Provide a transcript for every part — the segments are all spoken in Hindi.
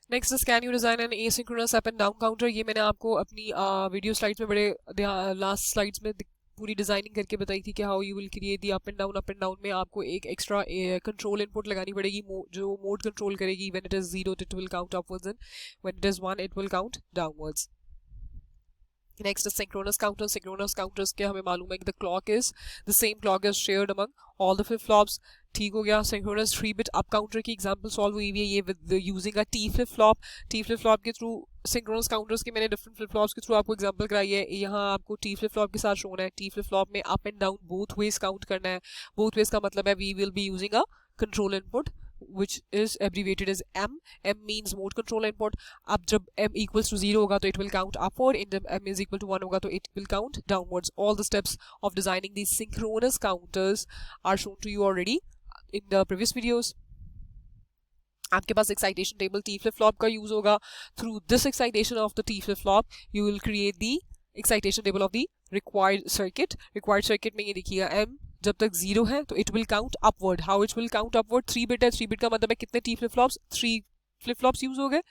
Next is can you design N asynchronous up and down counter. ये मैंने आपको अपनी वीडियो स्लाइड्स में बड़े लास्ट स्लाइड्स में पूरी डिजाइनिंग करके बताई थी कि how you will create the up and down में आपको एक एक्स्ट्रा कंट्रोल इनपुट लगानी पड़ेगी जो मोड कंट्रोल करेगी। When it is 0 it will count upwards and when it is 1 it will count downwards. Next synchronous counter. Synchronous counters के हमें मालूम है कि the clock is the same clock is shared among all the flip flops. ठीक हो गया। सिंक्रोनस 3 बिट अप काउंटर की एग्जांपल सॉल्व हुई हुई है ये with using a T flip flop. T flip flop के थ्रू सिंक्रोनस काउंटर्स के मैंने डिफरेंट फ्लिप फ्लॉप्स के थ्रू आपको एग्जांपल कराई है। यहाँ आपको टी फ्लिप फ्लॉप के साथ शोना है। टी फ्लिप फ्लॉप में up and down both ways count करना है। बोथ वेज का मतलब है we will be using a control input which is abbreviated as M. M means mode control input. अब जब M equals to 0 होगा तो it will count upward, and जब M is equal to 1 होगा तो it will count downwards. All the steps of designing these synchronous counters are shown to you already in the previous videos. आपके पास excitation table T flip flop का यूज होगा। Through this excitation of the T flip flop you will create the excitation table of the required circuit. Required circuit में ये देखिएगा M जब तक 0 है तो it will count upward. How it will count upward, 3 bit है। 3 बिट का मतलब है कितने T flip flops, 3 flip flops use हो गए।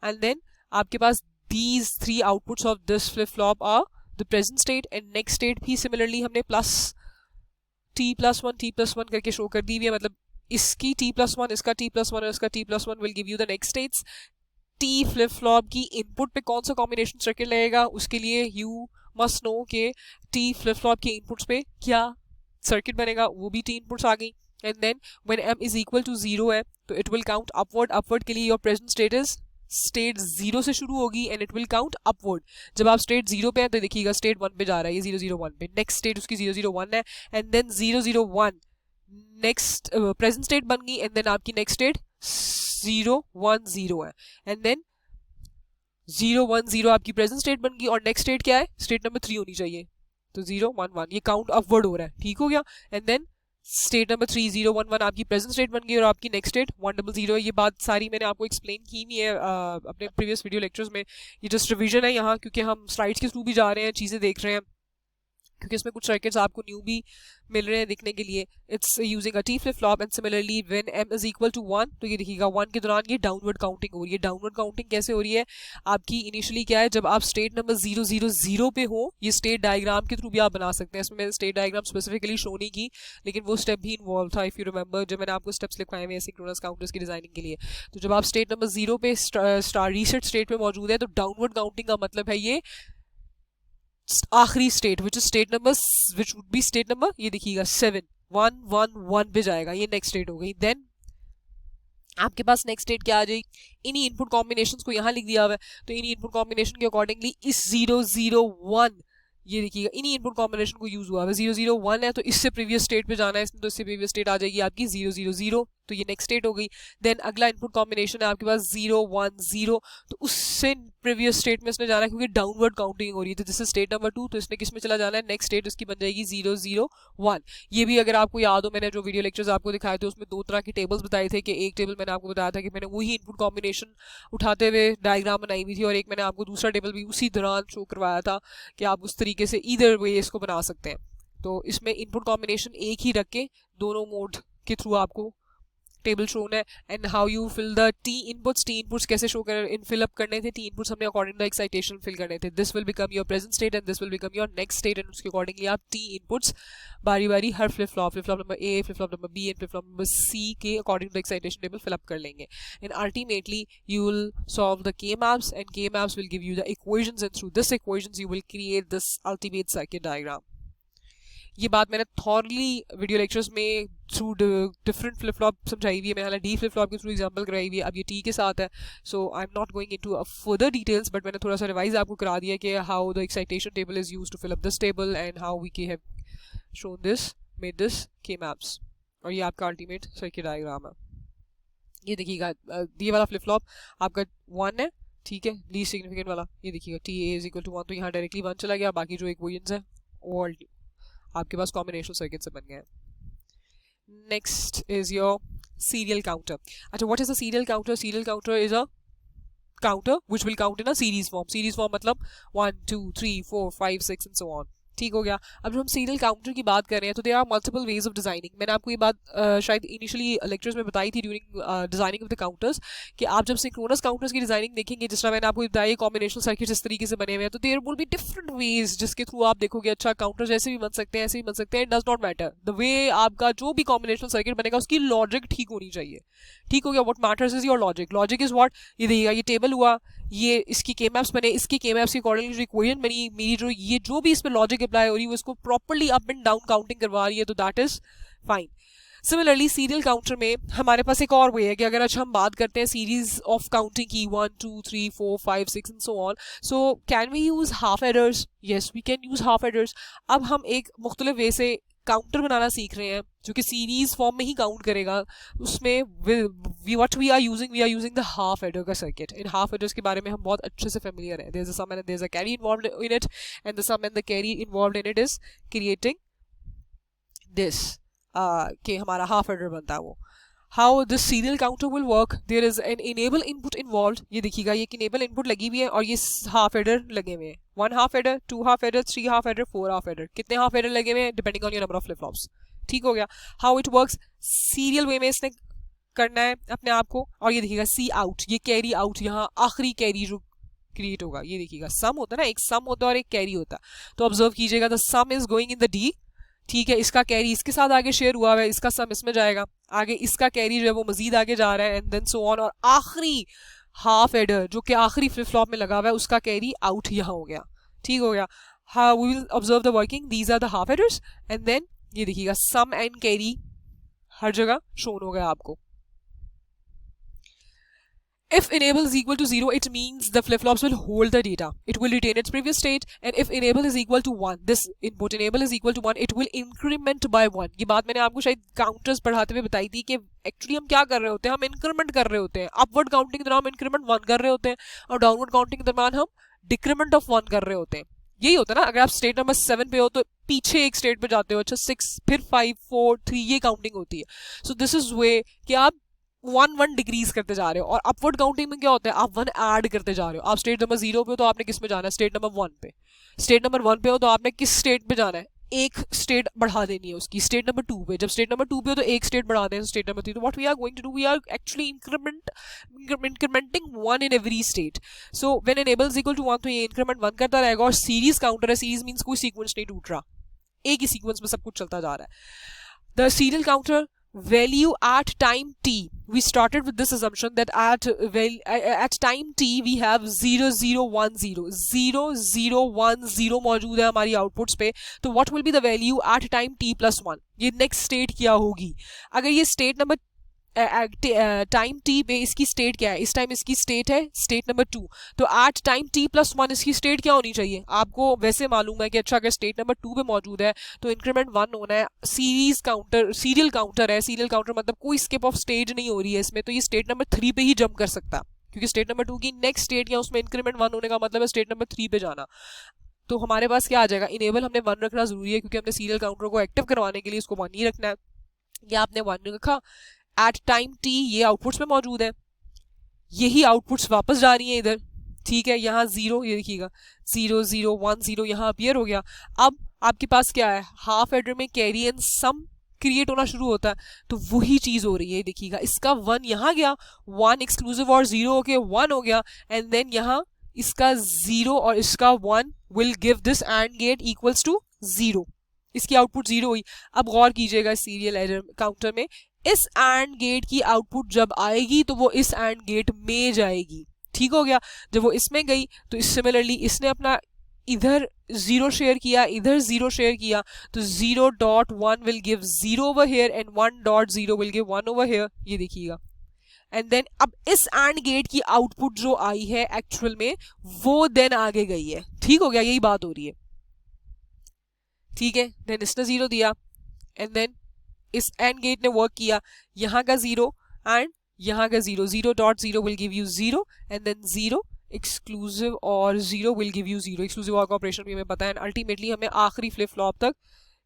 एंड देन आपके पास these 3 outputs of this flip flop are the present state and next state भी सिमिलरली हमने प्लस t+1 करके शो कर दी हुई है। मतलब इसकी t+1, इसका t+1 और इसका t+1 will give you the next states. T flip flop की इनपुट पे कौन सा कॉम्बिनेशन सर्किट लगेगा उसके लिए यू मस्ट नो के टी फ्लिप फ्लॉप के इनपुट्स पे क्या सर्किट बनेगा, वो भी 3 इनपुट्स आ गई। And then when m is equal to 0 है तो it will count upward. Upward के लिए your present state is state 0 से शुरू होगी and it will count upward. जब आप स्टेट 0 पे हैं तो देखिएगा स्टेट 1 पे जा रहा है, ये 001 पे। नेक्स्ट स्टेट उसकी 001 है and then 001 next present state बन गई एंड देन आपकी नेक्स्ट स्टेट 010 है एंड देन 010 आपकी प्रेजेंट स्टेट बन गई और नेक्स्ट स्टेट क्या है, स्टेट नंबर 3 होनी चाहिए। तो 011 ये काउंट अपवर्ड हो रहा है। ठीक हो गया। एंड देन स्टेट नंबर 3011 आपकी प्रेजेंट स्टेट बन गई और आपकी नेक्स्ट स्टेट 100 है। ये बात सारी मैंने आपको एक्सप्लेन की हुई है अपने प्रीवियस वीडियो लेक्चर्स में। ये जस्ट रिवीजन है यहाँ क्योंकि हम स्लाइड्स के थ्रू भी जा रहे हैं, चीज़ें देख रहे हैं, क्योंकि इसमें कुछ सर्किट्स आपको न्यू भी मिल रहे हैं देखने के लिए। It's using a T flip flop and similarly when m is equal to 1 तो ये देखिएगा 1 के दौरान ये डाउनवर्ड काउंटिंग हो रही है। डाउनवर्ड काउंटिंग कैसे हो रही है आपकी, इनिशियली क्या है जब आप स्टेट नंबर 000 पे हो, ये स्टेट डायग्राम के थ्रू भी आप बना सकते हैं। इसमें मैंने स्टेट डायग्राम स्पेसिफिकली शो नहीं की लेकिन वो स्टेप भी इन्वॉल्व था इफ यू रिमेंबर, जब मैंने आपको स्टेप्स लिखवाए हुए सिंक्रोनस काउंटर्स की डिजाइनिंग के लिए। तो जब आप स्टेट नंबर 0 पे स्टार रीसेट स्टेट पे मौजूद है तो डाउनवर्ड काउंटिंग का मतलब है ये आखिरी state which is state number which would be state number, ये देखिएगा 7 1 1 1 पे जाएगा, ये नेक्स्ट स्टेट हो गई। देन आपके पास नेक्स्ट स्टेट क्या आ जाएगी, इन्हीं इनपुट कॉम्बिनेशंस को यहाँ लिख दिया हुआ है तो इन्हीं इनपुट कॉम्बिनेशन के अकॉर्डिंगली इस 001 ये देखिएगा इन्हीं इनपुट कॉम्बिनेशन को यूज हुआ है। 001 है तो इससे प्रीवियस स्टेट पे जाना है इसमें, तो इससे प्रीवियस स्टेट आ जाएगी आपकी 000 तो ये नेक्स्ट स्टेट हो गई। देन अगला इनपुट कॉम्बिनेशन है आपके पास 010 तो उससे प्रीवियस स्टेट में इसने जाना है क्योंकि डाउनवर्ड काउंटिंग हो रही है। तो दिस इज स्टेट नंबर 2 तो इसने किस में चला जाना है, नेक्स्ट स्टेट इसकी बन जाएगी 001। ये भी अगर आपको याद हो मैंने जो वीडियो लेक्चर्स आपको दिखाए थे उसमें 2 तरह के टेबल्स बताए थे कि एक टेबल मैंने आपको बताया था कि मैंने वही इनपुट कॉम्बिनेशन उठाते हुए डायग्राम बनाई हुई थी और एक मैंने आपको दूसरा टेबल भी उसी दौरान शो करवाया था कि आप उस तरीके से ईदर वे इसको बना सकते हैं। तो इसमें इनपुट कॉम्बिनेशन एक ही रख के दोनों मोड के थ्रू आपको टेबल शोन है। And how you fill the T inputs कैसे शो कर इन फिल अप करने थे, टी इनपुट्स हमने अकॉर्डिंग टू एक्साइटेशन फिल करने थे। This will become your present state and this will become your next state and उसके अकॉर्डिंगली आप टी इनपुट्स बारी बारी हर flip flop number A, flip flop number B and flip flop number C के according to excitation table fill up कर लेंगे। And ultimately you will solve the K maps and K maps will give you the equations and through this equations you will create this ultimate circuit diagram. ये बात मैंने थॉरली वीडियो लेक्चर्स में थ्रू डिफरेंट फ्लिप फ्लॉप समझाई हुई है। मैंने डी फ्लिप फ्लॉप के थ्रू एग्जांपल कराई हुई है, अब ये टी के साथ है so I am not going into further details but मैंने थोड़ा सा रिवाइज आपको करा दिया कि how the excitation table is used to fill up this table and how we K have shown this made this K maps. और ये आपका अल्टीमेट सर्किट डायग्राम है। ये देखिएगा ये वाला फ्लिप फ्लॉप आपका 1 है, ठीक है, लीस्ट सिग्निफिकेंट वाला। ये देखिएगा T A is equal to 1 तो यहाँ डायरेक्टली 1 चला गया, बाकी जो इक्वेशंस है वो आपके पास कॉम्बिनेशन सर्किट से बन गए। Next is your serial counter. अच्छा, what is a serial counter? Serial counter is a counter which will count in a series form. Series form मतलब 1 2 3 4 5 6 एंड सो ऑन। ठीक हो गया। अब जब हम सीरियल काउंटर की बात कर रहे हैं तो there are multiple ways of designing. मैंने आपको ये बात शायद इनिशियली लेक्चर्स में बताई थी during designing of the counters कि आप जब सिंक्रोनस काउंटर्स की डिजाइनिंग देखेंगे, जिस तरह मैंने आपको बताया कॉम्बिनेशनल सर्किट इस तरीके से बने हुए हैं, तो there will be different ways जिसके थ्रू आप देखोगे अच्छा काउंटर जैसे भी बन सकते हैं, ऐसे भी बन सकते हैं, does not matter the way आपका जो भी कॉम्बिनेशनल सर्किट बनेगा उसकी लॉजिक ठीक होनी चाहिए। ठीक हो गया। What matters is your logic. Logic is what, ये देखिएगा ये टेबल हुआ, ये इसकी के मैप्स बने, इसकी के मैप्स के अकॉर्डिंग जो इक्वेशन बनी, मेरी जो ये जो भी इस पे लॉजिक अप्लाई हो रही है वो इसको properly up and down counting करवा रही है, तो that is fine. Similarly serial counter में हमारे पास एक और वे है कि अगर अच्छा हम बात करते हैं सीरीज ऑफ काउंटिंग की 1 2 3 4 5 6 and so on, so can we use half adders? Yes we can use half adders. अब हम एक मुख्तलिफ वे से काउंटर बनाना सीख रहे हैं जो कि सीरीज फॉर्म में ही काउंट करेगा। उसमें what we are using the half adder का सर्किट। इन हाफ एडर्स के बारे में हम बहुत अच्छे से फेमिलियर हैं। There is a sum and there is a carry involved in it, and the sum and the carry involved in it is creating this कि हमारा हाफ एडर बनता है वो। How this serial counter will work, there is an enable input involved. ये देखिएगा ये इनेबल इनपुट लगी हुई है और ये हाफ एडर लगे हुए हैं। 1 half adder, 2 half adder, 3 half adder, 4 half adder. कितने हाफ एडर लगे हुए हैं depending on your number of flip flops. ठीक हो गया। हाउ इट वर्क्स, सीरियल वे में इसने करना है अपने आप को। और ये देखिएगा सी आउट, ये कैरी आउट, यहाँ आखिरी कैरी जो क्रिएट होगा, ये देखिएगा सम होता है ना, एक सम होता है और एक कैरी होता है। तो ऑब्जर्व कीजिएगा the some is going in the D. ठीक है, इसका कैरी इसके साथ आगे शेयर हुआ है, इसका सम इसमें जाएगा, आगे इसका कैरी जो है वो मजीद आगे जा रहा है, एंड देन सो ऑन। और आखिरी हाफ एडर जो कि आखिरी फ्लिप फ्लॉप में लगा हुआ है उसका कैरी आउट यहाँ हो गया। ठीक हो गया। How we will observe the working, these are the half adders, and then ये देखिएगा सम एंड कैरी हर जगह शोन हो गया आपको। If enable is equal to 0, it means the flip-flops will hold the data. It will retain its previous state. And if enable is equal to 1, this input enable is equal to 1, it will increment by 1. ये बात मैंने आपको शायद काउंटर्स पढ़ाते हुए बताई थी कि एक्चुअली हम क्या कर रहे होते हैं, हम इंक्रीमेंट कर रहे होते हैं। अपवर्ड काउंटिंग के दौरान हम इंक्रीमेंट 1 कर रहे होते हैं और डाउनवर्ड काउंटिंग के दौरान हम डिक्रीमेंट ऑफ 1 कर रहे होते हैं। यही होता है ना। अगर आप स्टेट नंबर 7 पे हो तो पीछे एक स्टेट पे जाते हो, अच्छा 6 फिर 5 4 3 ये काउंटिंग होती है। सो दिस इज वे कि आप 1 डिक्रीज करते जा रहे हो। और अपवर्ड काउंटिंग में क्या होता है, आप 1 ऐड करते जा रहे हो। आप स्टेट नंबर 0 पे हो तो आपने किस में जाना है, स्टेट नंबर 1 पे। स्टेट नंबर 1 पे हो तो आपने किस स्टेट पे जाना है, एक स्टेट बढ़ा देनी है उसकी, स्टेट नंबर 2 पे। जब स्टेट नंबर 2 पे हो तो एक स्टेट बढ़ा दें स्टेट नंबर 3। तो what we are going to do, we are actually incrementing 1 in every state. So when enable is equal to 1 तो ये इंक्रीमेंट 1 करता रहेगा। और सीरीज काउंटर है, सीरीज मींस कोई सीक्वेंस नहीं टूट रहा, एक ही सीक्वेंस में सब कुछ चलता जा रहा है। The serial counter value at time t, we started with this assumption that at time t we have 0 0 1 0 0 0 1 0 मौजूद है हमारी आउटपुट्स पे। तो what will be the value at time t plus 1, ये नेक्स्ट स्टेट क्या होगी। अगर ये स्टेट नंबर टाइम टी पे इसकी स्टेट क्या है, इस टाइम इसकी स्टेट है स्टेट नंबर 2, तो एट टाइम टी प्लस 1 इसकी स्टेट क्या होनी चाहिए। आपको वैसे मालूम है कि अच्छा अगर स्टेट नंबर 2 पे मौजूद है तो इंक्रीमेंट 1 होना है। सीरीज काउंटर सीरियल काउंटर है, सीरियल काउंटर मतलब कोई स्किप ऑफ स्टेज नहीं हो रही है इसमें, तो ये स्टेट नंबर 3 पे ही जंप कर सकता है क्योंकि स्टेट नंबर 2 की नेक्स्ट स्टेट या उसमें इंक्रीमेंट 1 होने का मतलब है स्टेट नंबर 3 पे जाना। तो हमारे पास क्या आ जाएगा, इनेबल हमने 1 रखना जरूरी है क्योंकि हमने सीरियल काउंटर को एक्टिव करवाने के लिए इसको 1 ही रखना है। या आपने 1 रखा, एट टाइम टी ये आउटपुट्स में मौजूद है, यही आउटपुट्स वापस जा रही हैं इधर। ठीक है, यहाँ 0, ये देखिएगा 0 0 1 0 यहाँ अपीयर हो गया। अब आपके पास क्या है, हाफ एडर में कैरी एंड सम क्रिएट होना शुरू होता है, तो वही चीज हो रही है। देखिएगा इसका 1 यहाँ गया, 1 एक्सक्लूसिव और 0 होके 1 हो गया, एंड देन यहाँ इसका 0 और इसका 1 will give this and gate equals to 0, इसकी आउटपुट 0 हुई। अब गौर कीजिएगा सीरियल एडर काउंटर में इस एंड गेट की आउटपुट जब आएगी तो वो इस एंड गेट में जाएगी। ठीक हो गया। जब वो इसमें गई तो सिमिलरली इसने अपना इधर 0 शेयर किया, इधर 0 शेयर किया, तो 0.1 will give 0 over here and 1.0 will give 1 over here, ये देखिएगा। एंड देन अब इस एंड गेट की आउटपुट जो आई है एक्चुअल में वो देन आगे गई है। ठीक हो गया, यही बात हो रही है। ठीक है, देन इसने 0 दिया एंड देन इस एंड गेट ने वर्क किया, यहाँ का 0 एंड यहाँ का 0, 0.0 will give you 0 and then 0 exclusive or 0 will give you 0। Exclusive और का ऑपरेशन भी हमें पता है। अल्टीमेटली हमें आखिरी फ्लिप फ्लॉप तक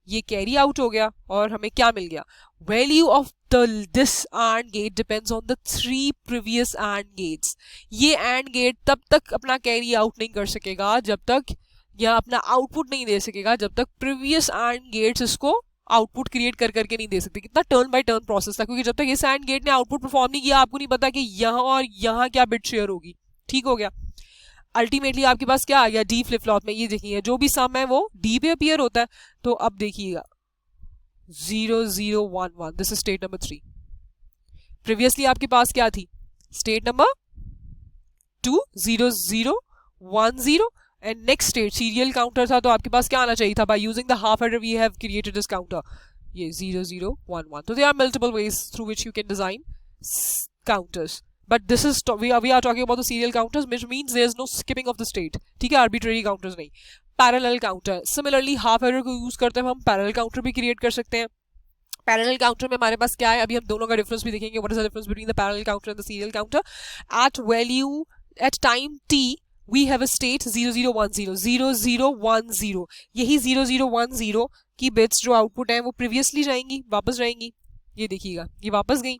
ये कैरी आउट हो गया और हमें क्या मिल गया, value of this and gate depends on the 3 previous and gates. ये एंड गेट तब तक अपना कैरी आउट नहीं कर सकेगा जब तक या अपना आउटपुट नहीं दे सकेगा जब तक प्रीवियस एंड गेट्स इसको आउटपुट क्रिएट कर करके नहीं दे सकते। कितना टर्न बाय टर्न प्रोसेस था, क्योंकि जब तक इस एंड गेट ने आउटपुट परफॉर्म नहीं किया आपको नहीं पता कि यहाँ और यहाँ क्या बिट शेयर होगी। ठीक हो गया। अल्टीमेटली आपके पास क्या आ गया डी फ्लिप फ्लॉप में, ये देखिए जो भी सम है वो डी पे अपीयर होता है। तो अब देखिएगा 0 0 1 1, this is state number 3। Previously आपके पास क्या थी, state number 2 0 0 1 0 and next state serial counter था, तो आपके पास क्या आना चाहिए था, by using the half adder we have created this counter, ये 0 0 1 1। तो there are multiple ways through which you can design counters, but this is we are talking about the serial counters, which means there is no skipping of the state। ठीक है, arbitrary counters नहीं। Parallel counter, similarly half adder को यूज करते हैं हम पैरेलल काउंटर भी क्रिएट कर सकते हैं। पैरेलल काउंटर में हमारे पास क्या है, अभी हम दोनों का डिफरेंस भी देखेंगे, what is the difference between the parallel counter and the serial counter. At value at time t we have a state 0 0 1 0 0 0 1 0, यही 0 0 1 0 की बिट्स जो आउटपुट है वो प्रीवियसली जाएंगी, वापस जाएंगी, ये देखिएगा ये वापस गई।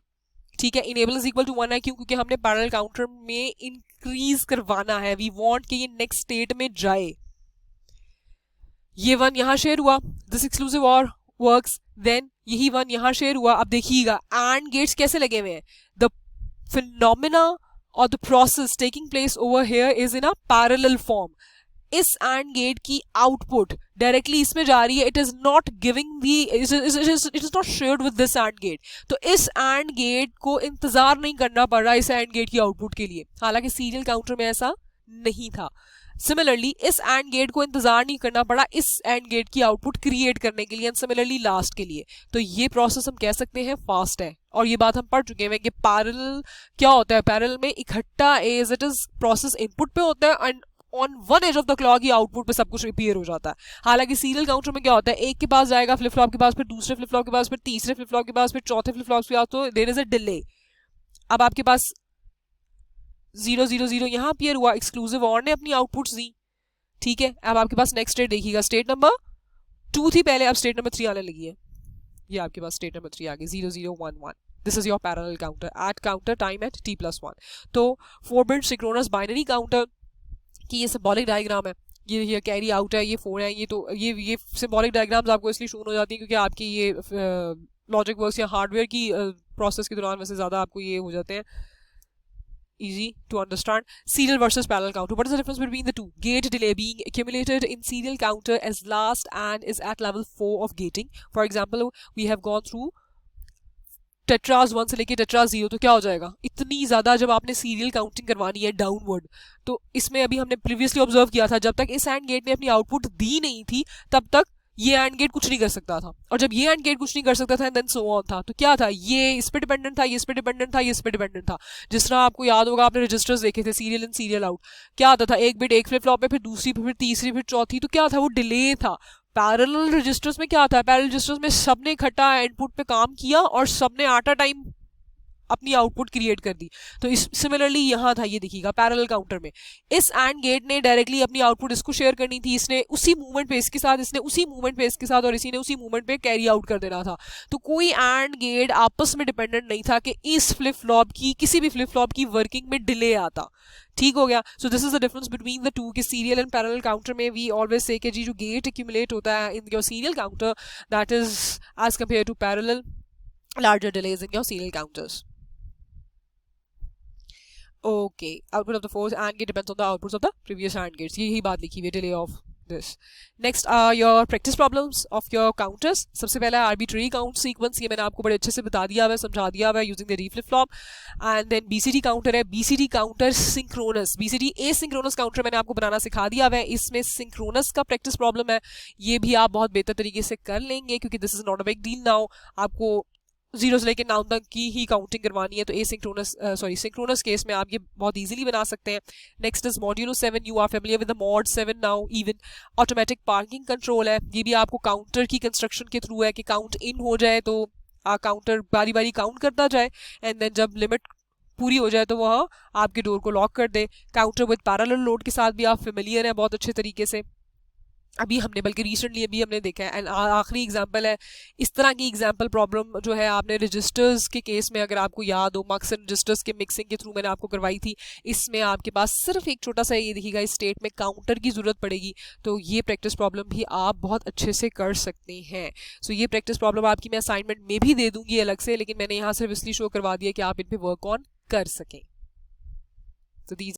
ठीक है, इनेबल इज इक्वल टू 1 है, क्यों, क्योंकि हमने पैरेलल काउंटर में इंक्रीज करवाना है, वी वांट कि ये नेक्स्ट स्टेट में जाए। ये 1 यहां शेयर हुआ, दिस एक्सक्लूसिव और वर्क्स, देन यही 1 यहां शेयर हुआ। अब देखिएगा एंड गेट्स कैसे लगे हुए हैं, द फिनोमेना और the process taking place over here is in a parallel form. इस एंड गेट की आउटपुट डायरेक्टली इसमें जा रही है, it is not giving the, it is not shared with this and gate. तो इस एंड गेट को इंतजार नहीं करना पड़ रहा इस एंड गेट की आउटपुट के लिए, हालांकि सीरियल काउंटर में ऐसा नहीं था। सिमिलरली इस एंड गेट को इंतजार नहीं करना पड़ा इस एंड गेट की आउटपुट क्रिएट करने के लिए, एंड सिमिलरली लास्ट के लिए। तो ये प्रोसेस हम कह सकते हैं फास्ट है, और ये बात हम पढ़ चुके हैं कि पैरेलल क्या होता है, पैरेलल में इकट्ठा as it is process input पे होता है and on one edge of the clock ही आउटपुट पे सब कुछ रिपेयर हो जाता है। हालांकि सीरियल काउंटर में क्या होता है, एक के पास जाएगा फ्लिप फ्लॉप के पास, फिर दूसरे फ्लिप फ्लॉप के पास, फिर तीसरे फ्लिप फ्लॉप के पास, फिर चौथे फ्लिप फ्लॉप के पास, तो देयर इज अ डिले। अब आपके पास 0 0 0 यहाँ अपीयर हुआ, एक्सक्लूसिव और ने अपनी आउटपुट्स दी। ठीक है, अब आपके पास नेक्स्ट स्टेट देखिएगा, स्टेट नंबर 2 थी पहले, अब स्टेट नंबर 3 आने लगी है, ये आपके पास स्टेट नंबर 3 आ गई 0 0 1 1। This is your parallel counter at counter time at t+1। तो 4-bit सिंक्रोनस बाइनरी काउंटर की ये सिंबॉलिक डायग्राम है, ये कैरी आउट है, ये 4 है, ये तो ये सिंबॉलिक डायग्राम्स आपको इसलिए शो हो जाती है क्योंकि आपकी ये लॉजिक वर्क्स या हार्डवेयर की प्रोसेस के दौरान वैसे ज़्यादा आपको ये हो जाते हैं easy to understand. Serial versus parallel counter. What is the difference between the two? Gate delay being accumulated in serial counter as last and is at level 4 of gating. For example, we have gone through tetras 1 से लेके टेट्राज 0, तो क्या हो जाएगा, इतनी ज्यादा जब आपने सीरियल काउंटिंग करवानी है डाउनवर्ड, तो इसमें अभी हमने प्रीवियसली ऑब्जर्व किया था जब तक इस एंड गेट ने अपनी आउटपुट दी नहीं थी तब तक ये एंड गेट कुछ नहीं कर सकता था, और जब ये एंड गेट कुछ नहीं कर सकता था एंड देन सो ऑन था, तो क्या था, ये इस पे डिपेंडेंट था, ये इस पे डिपेंडेंट था, ये इस पे डिपेंडेंट था। जिस तरह आपको याद होगा आपने रजिस्टर्स देखे थे, सीरियल इन सीरियल आउट, क्या आता था, एक बिट एक फ्लिप फ्लॉप पे, फिर दूसरी, फिर तीसरी, फिर चौथी, तो क्या था, वो डिले था। पैरेलल रजिस्टर्स में क्या था, पैरेलल रजिस्टर्स में सबने इकट्ठा इनपुट पे काम किया और सबने आटा टाइम अपनी आउटपुट क्रिएट कर दी। तो इस सिमिलरली यहाँ था, ये देखिएगा पैरेलल काउंटर में इस एंड गेट ने डायरेक्टली अपनी आउटपुट इसको शेयर करनी थी, इसने उसी मूवमेंट पे इसके साथ, इसने उसी मूवमेंट पे इसके साथ, और इसी ने उसी मूवमेंट पे कैरी आउट कर देना था। तो कोई एंड गेट आपस में डिपेंडेंट नहीं था कि इस फ्लिप फ्लॉप की, किसी भी फ्लिप फ्लॉप की वर्किंग में डिले आता। ठीक हो गया। So this is the difference between the two कि सीरियल एंड पैरेलल काउंटर में वी ऑलवेज से कि जी जो गेट एक्यूमुलेट होता है in your serial counter that is as compare to parallel, larger delays in your serial counters. Okay, output of the fourth AND gate depends on the outputs of the previous AND gates. यही बात लिखी हुई है, delay of this. Next are your practice problems of your counters. सबसे पहला arbitrary count sequence, ये मैंने आपको बड़े अच्छे से बता दिया हुआ है, समझा दिया हुआ है using the reflip flop. And then BCD counter है, BCD counter synchronous, BCD asynchronous counter मैंने आपको बनाना सिखा दिया हुआ है। इसमें synchronous का practice problem है, ये भी आप बहुत बेहतर तरीके से कर लेंगे क्योंकि this is not a big deal now. आपको 0 से लेके 9 तक की ही काउंटिंग करवानी है, तो एसिंक्रोनस सिंक्रोनस केस में आप ये बहुत इजीली बना सकते हैं। Next is modulo 7, you are familiar with the mod 7 now. Even automatic parking control है, ये भी आपको काउंटर की कंस्ट्रक्शन के थ्रू है कि काउंट इन हो जाए तो काउंटर बारी बारी काउंट करता जाए एंड देन जब लिमिट पूरी हो जाए तो वह आपके डोर को लॉक कर दे। काउंटर विद पैरेलल लोड के साथ भी आप फेमिलियर हैं बहुत अच्छे तरीके से। अभी हमने बल्कि रिसेंटली अभी हमने देखा है। एंड आखिरी एग्जांपल है, इस तरह की एग्जांपल प्रॉब्लम जो है आपने रजिस्टर्स के केस में, अगर आपको याद हो, मार्क्स एंड रजिस्टर्स के मिक्सिंग के थ्रू मैंने आपको करवाई थी। इसमें आपके पास सिर्फ एक छोटा सा ये देखिएगा स्टेट में काउंटर की ज़रूरत पड़ेगी, तो ये प्रैक्टिस प्रॉब्लम भी आप बहुत अच्छे से कर सकते हैं। सो ये प्रैक्टिस प्रॉब्लम आपकी मैं असाइनमेंट में भी दे दूंगी अलग से, लेकिन मैंने यहाँ सिर्फ इसलिए शो करवा दिया कि आप इन पर वर्क ऑन कर सकें। तो दीज